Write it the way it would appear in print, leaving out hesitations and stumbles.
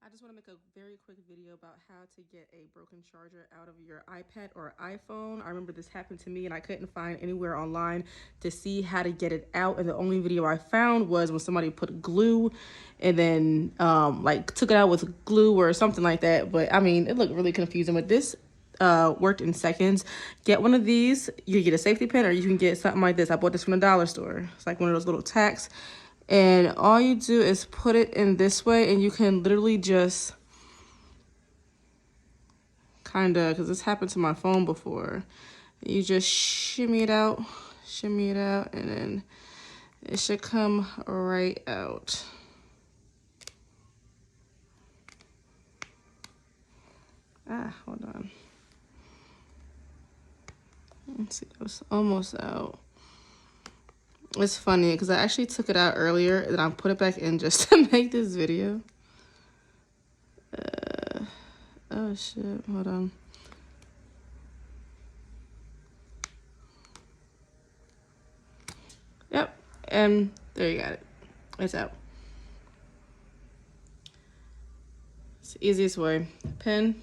I just want to make a very quick video about how to get a broken charger out of your iPad or iPhone. I remember this happened to me and I couldn't find anywhere online to see how to get it out. And the only video I found was when somebody put glue and then like took it out with glue or something like that. But I mean, it looked really confusing, but this worked in seconds. Get one of these. You can get a safety pin or you can get something like this. I bought this from the dollar store. It's like one of those little tacks. And all you do is put it in this way and you can literally just kind of, because this happened to my phone before, you just shimmy it out, and then it should come right out. Hold on. Let's see, it was almost out. It's funny because I actually took it out earlier and I put it back in just to make this video. Oh shit, hold on. Yep, and there you got it. It's out. It's the easiest way. Pen.